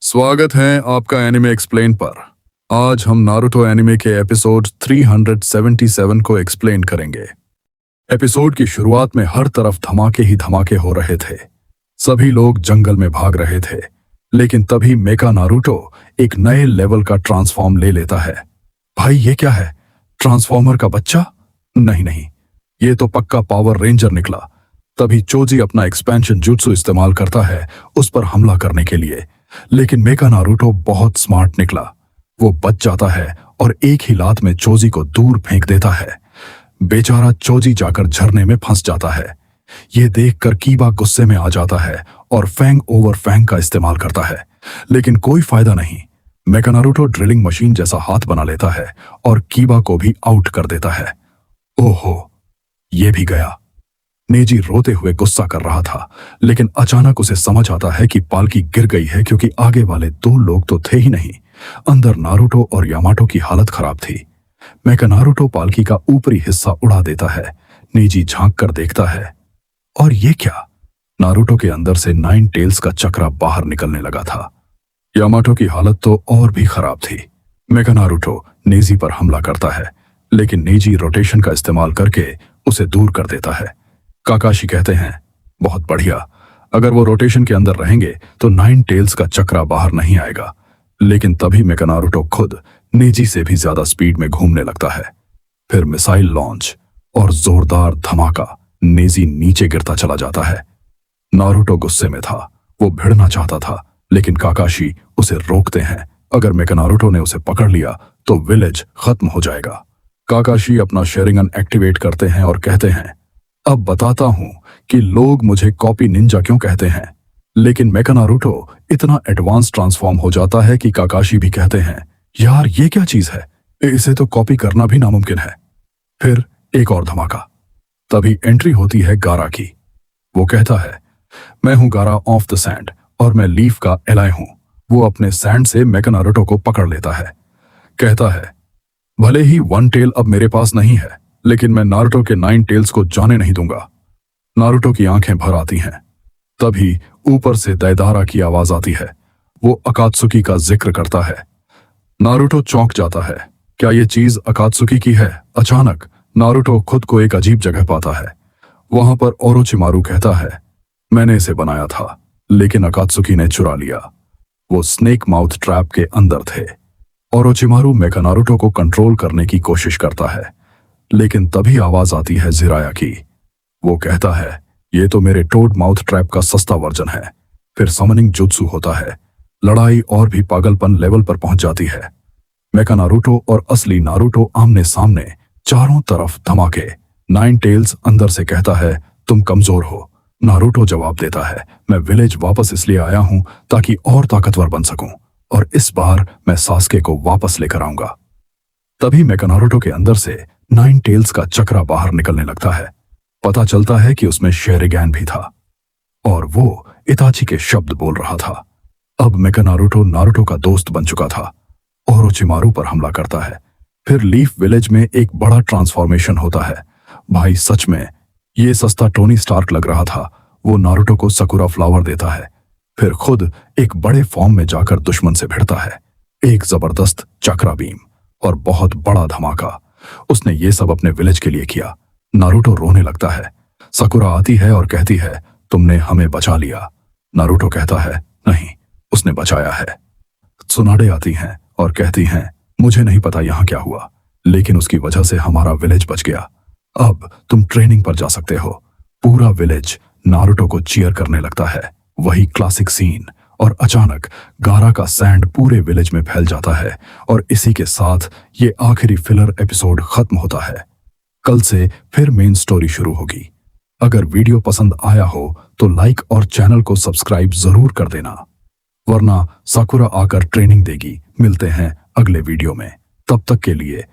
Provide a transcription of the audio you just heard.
स्वागत है आपका एनिमे एक्सप्लेन पर। आज हम नारुतो एनिमे के एपिसोड 377 को एक्सप्लेन करेंगे। एपिसोड की शुरुआत में हर तरफ धमाके ही धमाके हो रहे थे। सभी लोग जंगल में भाग रहे थे, लेकिन तभी मेका नारुतो एक नए लेवल का ट्रांसफॉर्म ले लेता है। भाई ये क्या है? ट्रांसफॉर्मर का बच्चा? नहीं, ये तो पक्का पावर रेंजर निकला। तभी चोजी अपना एक्सपेंशन जुत्सु इस्तेमाल करता है उस पर हमला करने के लिए, लेकिन मेका नारुतो बहुत स्मार्ट निकला। वो बच जाता है और एक ही लात में चोजी को दूर फेंक देता है। बेचारा चोजी जाकर झरने में फंस जाता है। ये देखकर कीबा गुस्से में आ जाता है और फैंग ओवर फैंग का इस्तेमाल करता है, लेकिन कोई फायदा नहीं। मेका नारुतो ड्रिलिंग मशीन जैसा हाथ बना लेता है और कीबा को भी आउट कर देता है। ओहो, ये भी गया। नेजी रोते हुए गुस्सा कर रहा था, लेकिन अचानक उसे समझ आता है कि पालकी गिर गई है, क्योंकि आगे वाले दो लोग तो थे ही नहीं। अंदर नारुतो और यामाटो की हालत खराब थी। मेका नारुतो पालकी का ऊपरी हिस्सा उड़ा देता है। नेजी झांक कर देखता है, और ये क्या? नारुतो के अंदर से 9 टेल्स का चक्रा बाहर निकलने लगा था। यामाटो की हालत तो और भी खराब थी। मेका नारुतो नेजी पर हमला करता है, लेकिन नेजी रोटेशन का इस्तेमाल करके उसे दूर कर देता है। काकाशी कहते हैं, बहुत बढ़िया, अगर वो रोटेशन के अंदर रहेंगे तो 9 टेल्स का चक्रा बाहर नहीं आएगा। लेकिन तभी मेका नारुतो खुद नेजी से भी ज्यादा स्पीड में घूमने लगता है। फिर मिसाइल लॉन्च और जोरदार धमाका। नेजी नीचे गिरता चला जाता है। नारुतो गुस्से में था। वो भिड़ना चाहता था, लेकिन काकाशी उसे रोकते हैं। अगर मेका नारुतो ने उसे पकड़ लिया तो विलेज खत्म हो जाएगा। काकाशी अपना शेरिंगन एक्टिवेट करते हैं और कहते हैं, अब बताता हूं कि लोग मुझे कॉपी निंजा क्यों कहते हैं। लेकिन मेका नारुतो इतना एडवांस ट्रांसफॉर्म हो जाता है कि काकाशी भी कहते हैं, यार ये क्या चीज है, इसे तो कॉपी करना भी नामुमकिन है। फिर एक और धमाका। तभी एंट्री होती है गारा की। वो कहता है, मैं हूं गारा ऑफ द सैंड और मैं लीफ का एलाय हूं। वो अपने सैंड से मेका नारुतो को पकड़ लेता है। कहता है, भले ही 1 टेल अब मेरे पास नहीं है, लेकिन मैं नारुतो के 9 टेल्स को जाने नहीं दूंगा। नारुतो की आंखें भर आती हैं। तभी ऊपर से दैदारा की आवाज आती है। वो अकात्सुकी का जिक्र करता है। नारुतो चौंक जाता है। क्या ये चीज अकात्सुकी की है? अचानक नारुतो खुद को एक अजीब जगह पाता है। वहां पर ओरोचिमारू कहता है, मैंने इसे बनाया था, लेकिन अकात्सुकी ने चुरा लिया। वो स्नेक माउथ ट्रैप के अंदर थे। ओरोचिमारू मेका नारुतो को कंट्रोल करने की कोशिश करता है, लेकिन तभी आवाज आती है जिराया की। वो कहता है, ये तो मेरे टोड माउथ ट्रैप का सस्ता वर्जन है। फिर समनिंग जुत्सु होता है। लड़ाई और भी पागलपन लेवल पर पहुंच जाती है। मेका नारुतो और असली नारुतो आमने सामने, चारों तरफ धमाके। 9 टेल्स अंदर से कहता है, तुम कमजोर हो। नारुतो जवाब देता है, मैं विलेज वापस इसलिए आया हूं ताकि और ताकतवर बन सकूं, और इस बार मैं सास्के को वापस लेकर आऊंगा। तभी मेका नारुतो के अंदर से 9 टेल्स का चक्रा बाहर निकलने लगता है। पता चलता है कि उसमें शेरिगन भी था, और वो इताची के शब्द बोल रहा था। अब मेका नारुतो का दोस्त बन चुका था। ओरोचिमारू पर हमला करता है। फिर लीफ विलेज में एक बड़ा ट्रांसफॉर्मेशन होता है। भाई सच में ये सस्ता टोनी स्टार्क लग रहा था। वो नारुतो को सकुरा फ्लावर देता है, फिर खुद एक बड़े फॉर्म में जाकर दुश्मन से भिड़ता है। एक जबरदस्त चक्रा बीम और बहुत बड़ा धमाका। उसने ये सब अपने विलेज के लिए किया। नारुतो रोने लगता है। सकुरा आती है और कहती है, तुमने हमें बचा लिया। नारुतो कहता है, नहीं, उसने बचाया है। त्सुनाडे आती हैं और कहती हैं, मुझे नहीं पता यहाँ क्या हुआ, लेकिन उसकी वजह से हमारा विलेज बच गया। अब तुम ट्रेनिंग पर जा सकते हो। पूरा विलेज नारुतो को चीयर करने लगता है। वही क्लासिक सीन, और अचानक गारा का सैंड पूरे विलेज में फैल जाता है, और इसी के साथ ये आखिरी फिलर एपिसोड खत्म होता है। कल से फिर मेन स्टोरी शुरू होगी। अगर वीडियो पसंद आया हो तो लाइक और चैनल को सब्सक्राइब जरूर कर देना, वरना साकुरा आकर ट्रेनिंग देगी। मिलते हैं अगले वीडियो में, तब तक के लिए